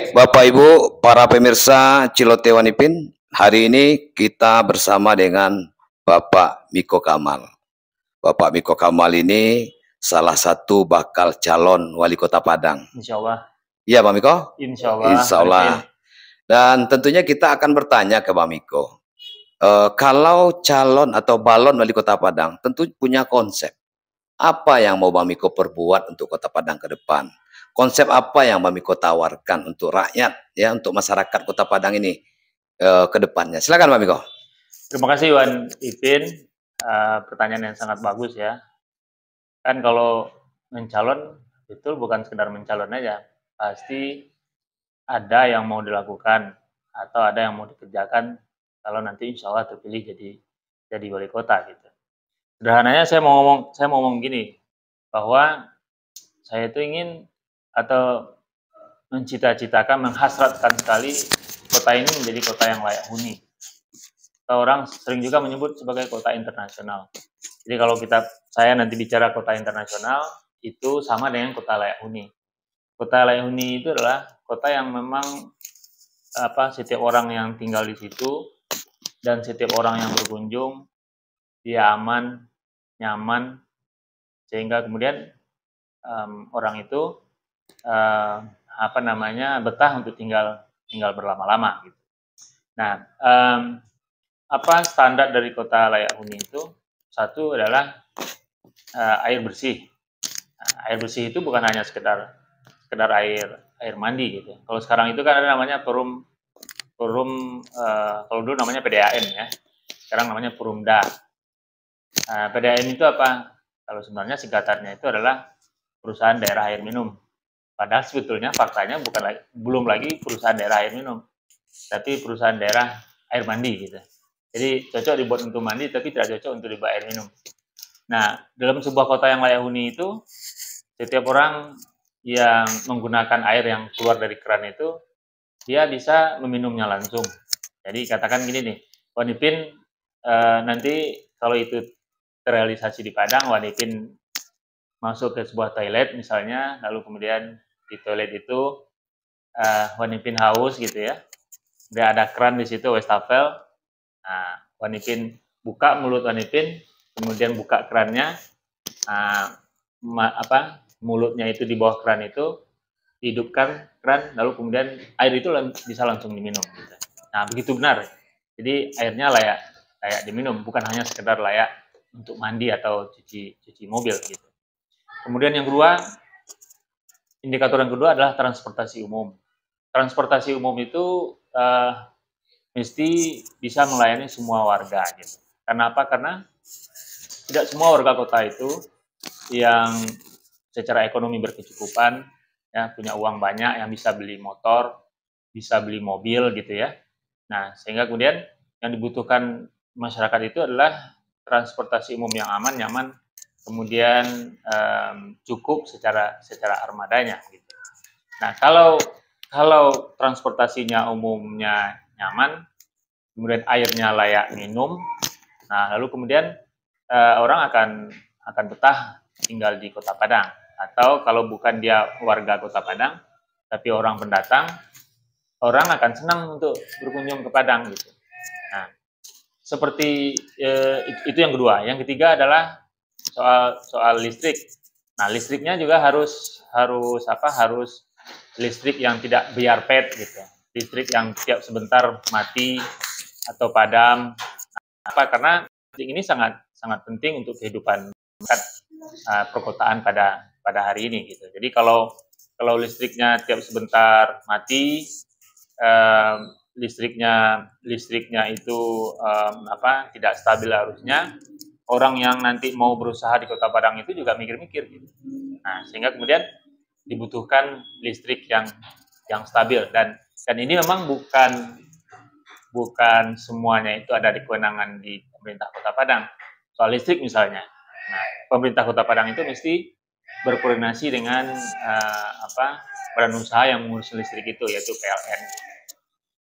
Baik, Bapak Ibu, para pemirsa Cilote Wanipin, hari ini kita bersama dengan Bapak Miko Kamal. Bapak Miko Kamal ini salah satu bakal calon wali kota Padang. Insya Allah. Iya, Pak Miko? Insya Allah. Insya Allah. Dan tentunya kita akan bertanya ke Pak Miko. Kalau calon atau balon wali kota Padang tentu punya konsep. Apa yang mau Pak Miko perbuat untuk kota Padang ke depan? Konsep apa yang Mbak Miko tawarkan untuk rakyat, ya, untuk masyarakat Kota Padang ini ke depannya? Silakan Mbak Miko. Terima kasih Wan Ipin, pertanyaan yang sangat bagus ya. Kan kalau mencalon, betul bukan sekedar mencalon aja, pasti ada yang mau dilakukan atau ada yang mau dikerjakan kalau nanti insya Allah terpilih jadi wali kota gitu. Sederhananya saya mau ngomong gini, bahwa saya itu ingin atau mencita-citakan, menghasratkan sekali kota ini menjadi kota yang layak huni. Orang sering juga menyebut sebagai kota internasional. Jadi kalau saya nanti bicara kota internasional, itu sama dengan kota layak huni. Kota layak huni itu adalah kota yang memang setiap orang yang tinggal di situ dan setiap orang yang berkunjung dia aman, nyaman, sehingga kemudian orang itu betah untuk tinggal berlama-lama gitu. Nah, apa standar dari kota layak huni itu? Satu adalah air bersih. Nah, air bersih itu bukan hanya sekedar air mandi gitu. Kalau sekarang itu kan ada namanya perum kalau dulu namanya PDAM ya. Sekarang namanya Perumda. PDAM itu apa? Kalau sebenarnya singkatannya itu adalah perusahaan daerah air minum. Padahal sebetulnya faktanya belum lagi perusahaan daerah air minum, tapi perusahaan daerah air mandi gitu. Jadi cocok dibuat untuk mandi, tapi tidak cocok untuk dibuat air minum. Nah, dalam sebuah kota yang layak huni itu, setiap orang yang menggunakan air yang keluar dari keran itu, dia bisa meminumnya langsung. Jadi katakan gini nih, Wanipin nanti kalau itu terrealisasi di Padang, Wanipin masuk ke sebuah toilet misalnya, lalu kemudian di toilet itu Wanipin haus gitu ya, udah ada keran di situ wastafel. Nah, Wanipin buka mulut Wanipin, kemudian buka kerannya, mulutnya itu di bawah keran itu, dihidupkan keran, lalu kemudian air itu bisa langsung diminum. Gitu. Nah, begitu benar. Jadi airnya layak diminum, bukan hanya sekedar layak untuk mandi atau cuci mobil gitu. Kemudian yang kedua, indikator yang kedua adalah transportasi umum. Transportasi umum itu mesti bisa melayani semua warga gitu. Karena apa? Karena tidak semua warga kota itu yang secara ekonomi berkecukupan, ya, punya uang banyak yang bisa beli motor, bisa beli mobil gitu ya. Nah, sehingga kemudian yang dibutuhkan masyarakat itu adalah transportasi umum yang aman, nyaman, kemudian cukup secara armadanya gitu. Nah, kalau transportasinya umumnya nyaman, kemudian airnya layak minum, nah lalu kemudian orang akan betah tinggal di Kota Padang. Atau kalau bukan dia warga Kota Padang, tapi orang pendatang, orang akan senang untuk berkunjung ke Padang gitu. Nah, seperti itu yang kedua. Yang ketiga adalah soal listrik. Nah, listriknya juga harus listrik yang tidak biarpet gitu. Listrik yang tiap sebentar mati atau padam. Karena listrik ini sangat penting untuk kehidupan perkotaan pada hari ini gitu. Jadi kalau listriknya tiap sebentar mati, listriknya itu tidak stabil arusnya, orang yang nanti mau berusaha di Kota Padang itu juga mikir-mikir gitu. Nah, sehingga kemudian dibutuhkan listrik yang stabil, dan ini memang bukan semuanya itu ada di kewenangan di pemerintah Kota Padang. Soal listrik misalnya, nah, pemerintah Kota Padang itu mesti berkoordinasi dengan badan usaha yang mengurus listrik itu, yaitu PLN.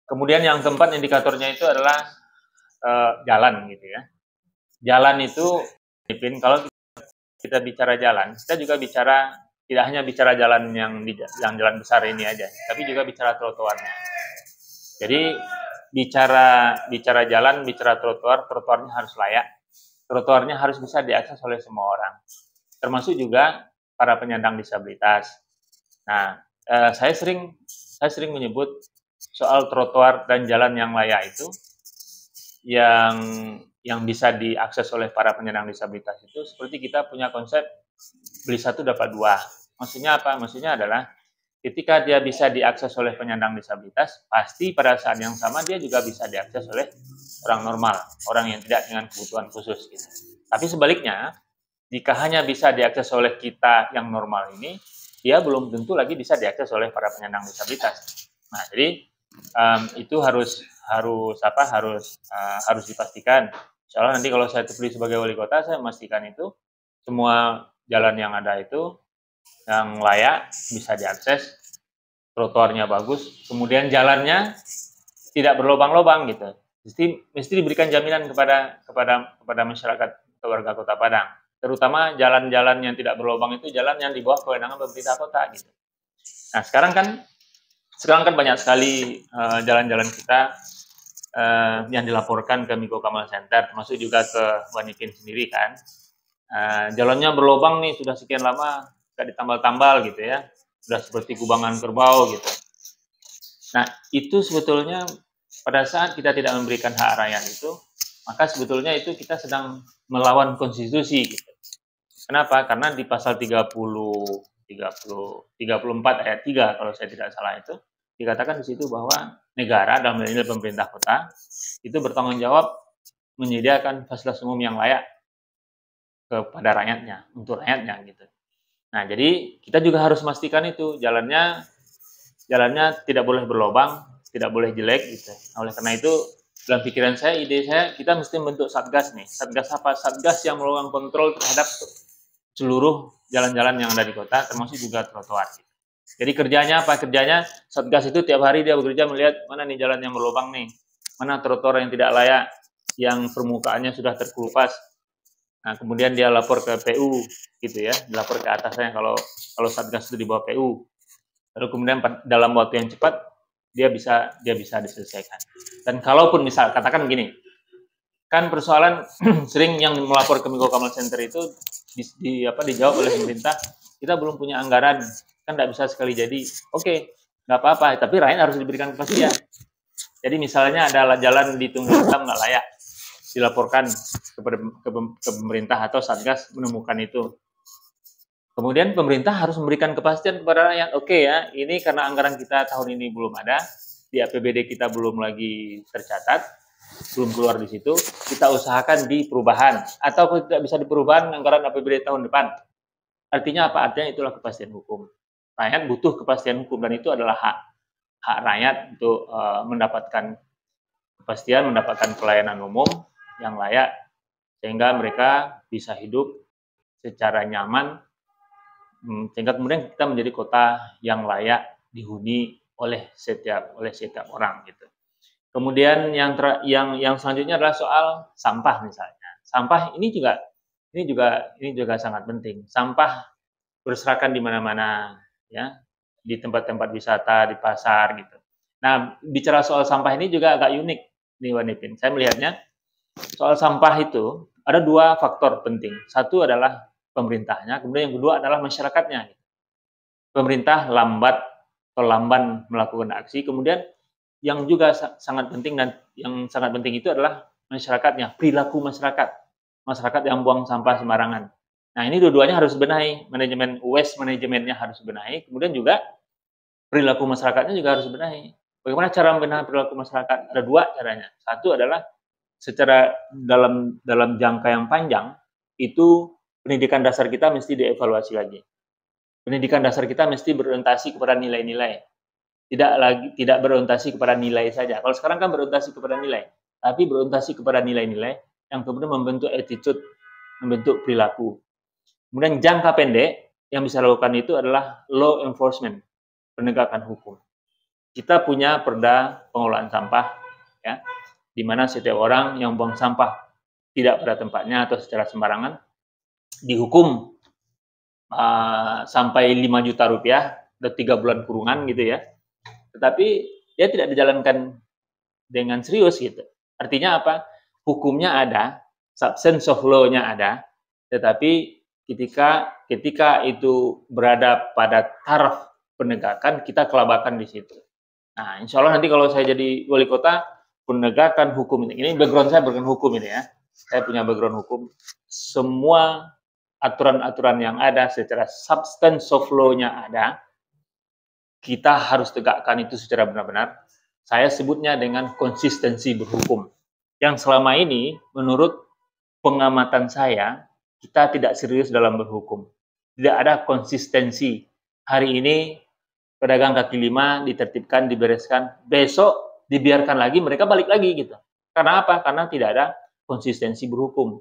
Kemudian yang keempat indikatornya itu adalah jalan gitu ya. Jalan itu, kalau kita bicara jalan, kita juga bicara tidak hanya bicara jalan yang jalan besar ini aja, tapi juga bicara trotoarnya. Jadi bicara jalan, bicara trotoarnya harus layak, trotoarnya harus bisa diakses oleh semua orang, termasuk juga para penyandang disabilitas. Nah, saya sering menyebut soal trotoar dan jalan yang layak itu yang bisa diakses oleh para penyandang disabilitas itu seperti kita punya konsep beli satu dapat dua. Maksudnya apa? Maksudnya adalah ketika dia bisa diakses oleh penyandang disabilitas, pasti pada saat yang sama dia juga bisa diakses oleh orang normal, orang yang tidak dengan kebutuhan khusus. Gitu. Tapi sebaliknya, jika hanya bisa diakses oleh kita yang normal ini, dia belum tentu lagi bisa diakses oleh para penyandang disabilitas. Nah, jadi itu harus dipastikan. Soalnya nanti kalau saya terpilih sebagai wali kota, saya memastikan itu semua jalan yang ada itu yang layak bisa diakses, trotoarnya bagus, kemudian jalannya tidak berlobang-lobang gitu. Mesti diberikan jaminan kepada masyarakat atau warga Kota Padang. Terutama jalan-jalan yang tidak berlobang itu jalan yang di bawah kewenangan pemerintah kota gitu. Nah, sekarang kan banyak sekali jalan-jalan kita yang dilaporkan ke Miko Kamal Center, termasuk juga ke Wanipin sendiri kan. Jalannya berlobang nih sudah sekian lama, gak ditambal-tambal gitu ya, sudah seperti kubangan kerbau gitu. Nah, itu sebetulnya pada saat kita tidak memberikan hak rakyat itu, maka sebetulnya itu kita sedang melawan konstitusi gitu. Kenapa? Karena di pasal 34 ayat 3 kalau saya tidak salah itu dikatakan di situ bahwa negara dalam hal ini pemerintah kota itu bertanggung jawab menyediakan fasilitas umum yang layak kepada rakyatnya, untuk rakyatnya gitu. Nah, jadi kita juga harus memastikan itu jalannya tidak boleh berlobang, tidak boleh jelek gitu. Nah, oleh karena itu dalam pikiran saya, ide saya, kita mesti membentuk satgas nih. Satgas apa? Satgas yang melakukan kontrol terhadap seluruh jalan-jalan yang ada di kota, termasuk juga trotoar. Gitu. Jadi kerjanya apa? Kerjanya satgas itu tiap hari dia bekerja melihat mana nih jalan yang berlubang nih, mana trotoar yang tidak layak, yang permukaannya sudah terkelupas. Nah, kemudian dia lapor ke PU gitu ya, lapor ke atasnya kalau satgas itu di bawah PU. Lalu kemudian dalam waktu yang cepat dia bisa diselesaikan. Dan kalaupun misal katakan begini, kan persoalan sering yang melapor ke Miko Kamal Center itu dijawab oleh pemerintah, kita belum punya anggaran, kan tidak bisa sekali jadi. Oke, nggak apa-apa, tapi rakyat harus diberikan kepastian. Jadi misalnya ada jalan di Tunggul Hitam nggak layak, dilaporkan ke pemerintah atau satgas menemukan itu. Kemudian pemerintah harus memberikan kepastian kepada rakyat. Oke ya, ini karena anggaran kita tahun ini belum ada, di APBD kita belum lagi tercatat, belum keluar di situ, kita usahakan di perubahan. Atau kalau tidak bisa di perubahan, anggaran APBD tahun depan. Artinya apa? Artinya itulah kepastian hukum. Rakyat butuh kepastian hukum, dan itu adalah hak rakyat untuk mendapatkan kepastian, mendapatkan pelayanan umum yang layak, sehingga mereka bisa hidup secara nyaman, sehingga kemudian kita menjadi kota yang layak dihuni oleh setiap orang gitu. Kemudian yang selanjutnya adalah soal sampah misalnya. Sampah ini juga sangat penting. Sampah berserakan di mana-mana ya, di tempat-tempat wisata, di pasar gitu. Nah, bicara soal sampah ini juga agak unik nih Wanipin. Saya melihatnya soal sampah itu ada dua faktor penting. Satu adalah pemerintahnya, kemudian yang kedua adalah masyarakatnya. Pemerintah lamban melakukan aksi, kemudian yang juga sangat penting dan yang sangat penting itu adalah masyarakatnya, perilaku masyarakat yang buang sampah sembarangan. Nah, ini dua-duanya harus benahi, manajemen waste manajemennya harus benahi, kemudian juga perilaku masyarakatnya juga harus benahi. Bagaimana cara membenahi perilaku masyarakat? Ada dua caranya. Satu adalah secara dalam jangka yang panjang itu pendidikan dasar kita mesti dievaluasi lagi. Pendidikan dasar kita mesti berorientasi kepada nilai-nilai. Tidak berorientasi kepada nilai saja. Kalau sekarang kan berorientasi kepada nilai, tapi berorientasi kepada nilai-nilai yang kemudian membentuk attitude, membentuk perilaku. Kemudian jangka pendek yang bisa lakukan itu adalah law enforcement, penegakan hukum. Kita punya perda pengelolaan sampah, ya, di mana setiap orang yang buang sampah tidak pada tempatnya atau secara sembarangan dihukum sampai 5 juta rupiah dan 3 bulan kurungan gitu ya. Tetapi dia tidak dijalankan dengan serius gitu. Artinya apa? Hukumnya ada, substance of law-nya ada, tetapi ketika itu berada pada taraf penegakan, kita kelabakan di situ. Nah, insya Allah nanti kalau saya jadi wali kota, penegakan hukum ini background saya background hukum ini ya. Saya punya background hukum. Semua aturan-aturan yang ada secara substance of law-nya ada, kita harus tegakkan itu secara benar-benar. Saya sebutnya dengan konsistensi berhukum. Yang selama ini, menurut pengamatan saya, kita tidak serius dalam berhukum. Tidak ada konsistensi. Hari ini, pedagang kaki lima ditertibkan, dibereskan. Besok, dibiarkan lagi, mereka balik lagi gitu. Karena apa? Karena tidak ada konsistensi berhukum.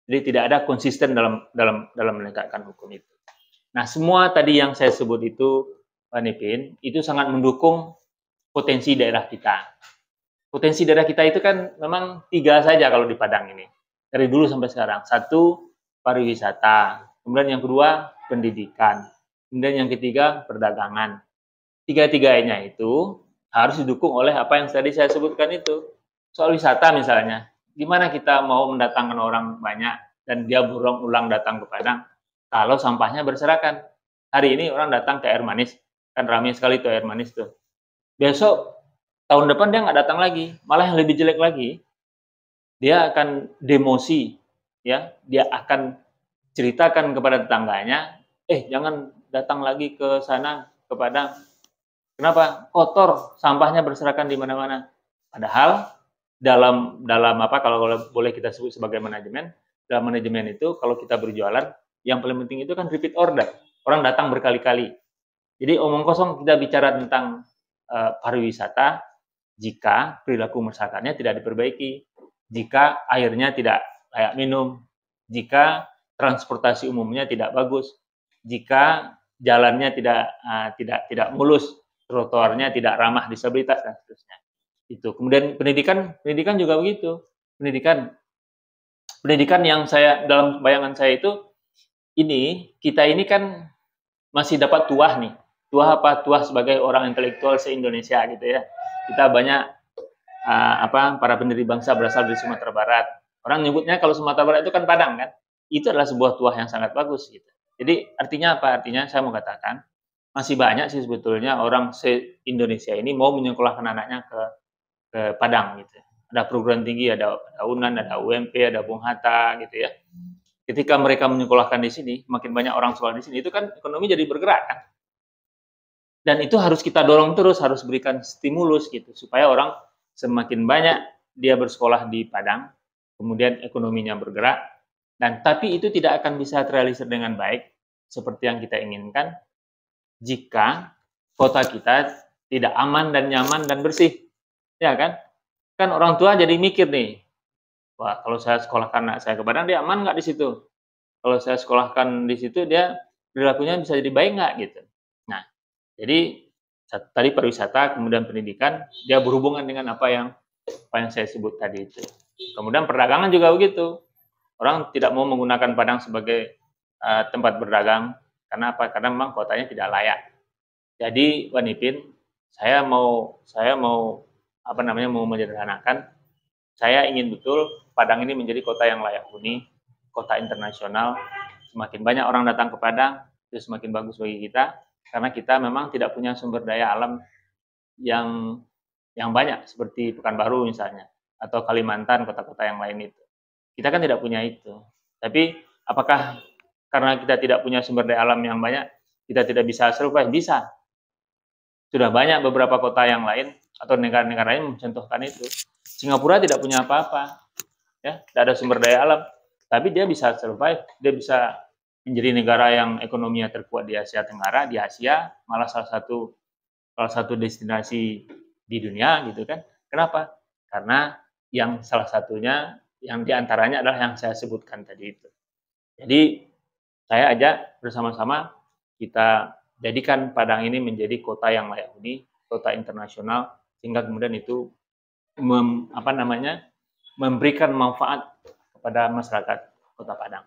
Jadi tidak ada konsisten dalam menegakkan hukum itu. Nah, semua tadi yang saya sebut itu, Pak Nipin, itu sangat mendukung potensi daerah kita. Potensi daerah kita itu kan memang 3 saja kalau di Padang ini. Dari dulu sampai sekarang. 1, pariwisata. Kemudian yang kedua, pendidikan. Kemudian yang ketiga, perdagangan. 3-tiganya itu harus didukung oleh apa yang tadi saya sebutkan itu. Soal wisata misalnya. Gimana kita mau mendatangkan orang banyak dan dia berulang-ulang datang ke Padang kalau sampahnya berserakan. Hari ini orang datang ke Air Manis, kan ramai sekali tuh Air Manis tuh. Besok, tahun depan dia nggak datang lagi, malah yang lebih jelek lagi, dia akan demosi, ya, dia akan ceritakan kepada tetangganya, jangan datang lagi ke sana, ke Padang. Kenapa? Kotor, sampahnya berserakan di mana-mana. Padahal dalam apa kalau boleh kita sebut sebagai manajemen, dalam manajemen itu kalau kita berjualan, yang paling penting itu kan repeat order. Orang datang berkali-kali. Jadi omong kosong kita bicara tentang pariwisata jika perilaku masyarakatnya tidak diperbaiki, jika airnya tidak layak minum, jika transportasi umumnya tidak bagus, jika jalannya tidak mulus, trotoarnya tidak ramah disabilitas dan seterusnya. Itu. Kemudian pendidikan juga begitu. Pendidikan yang saya dalam bayangan saya itu kita ini kan masih dapat tuah nih. Tuah apa? Tuah sebagai orang intelektual se-Indonesia gitu ya. Kita banyak para pendiri bangsa berasal dari Sumatera Barat. Orang nyebutnya kalau Sumatera Barat itu kan Padang kan. Itu adalah sebuah tuah yang sangat bagus gitu. Jadi artinya apa? Artinya saya mau katakan masih banyak sih sebetulnya orang se-Indonesia ini mau menyekolahkan anaknya ke Padang gitu. Ada perguruan tinggi, ada UNAN, ada UMP, ada Bung Hatta gitu ya. Ketika mereka menyekolahkan di sini, makin banyak orang sekolah di sini, itu kan ekonomi jadi bergerak kan. Dan itu harus kita dorong terus, harus berikan stimulus gitu, supaya orang semakin banyak dia bersekolah di Padang, kemudian ekonominya bergerak, dan tapi itu tidak akan bisa terrealisir dengan baik, seperti yang kita inginkan, jika kota kita tidak aman dan nyaman dan bersih. Ya kan? Kan orang tua jadi mikir nih, wah kalau saya sekolahkan anak saya ke Padang, dia aman nggak di situ? Kalau saya sekolahkan di situ, dia perilakunya bisa jadi baik nggak gitu. Nah, jadi tadi pariwisata, kemudian pendidikan, dia berhubungan dengan apa yang saya sebut tadi itu. Kemudian perdagangan juga begitu. Orang tidak mau menggunakan Padang sebagai tempat berdagang. Karena apa? Karena memang kotanya tidak layak. Jadi, Pak Nipin, saya mau mau menyederhanakan. Saya ingin betul Padang ini menjadi kota yang layak huni, kota internasional. Semakin banyak orang datang ke Padang, itu semakin bagus bagi kita, karena kita memang tidak punya sumber daya alam yang banyak, seperti Pekanbaru misalnya, atau Kalimantan, kota-kota yang lain itu. Kita kan tidak punya itu. Tapi apakah karena kita tidak punya sumber daya alam yang banyak, kita tidak bisa survive? Bisa. Sudah banyak beberapa kota yang lain atau negara-negara lain mencontohkan itu. Singapura tidak punya apa-apa, ya, tidak ada sumber daya alam, tapi dia bisa survive, dia bisa menjadi negara yang ekonominya terkuat di Asia Tenggara, di Asia, malah salah satu destinasi di dunia gitu kan. Kenapa? Karena yang salah satunya, yang diantaranya adalah yang saya sebutkan tadi itu. Jadi saya ajak bersama-sama kita jadikan Padang ini menjadi kota yang layak huni, kota internasional, sehingga kemudian itu memberikan manfaat kepada masyarakat Kota Padang.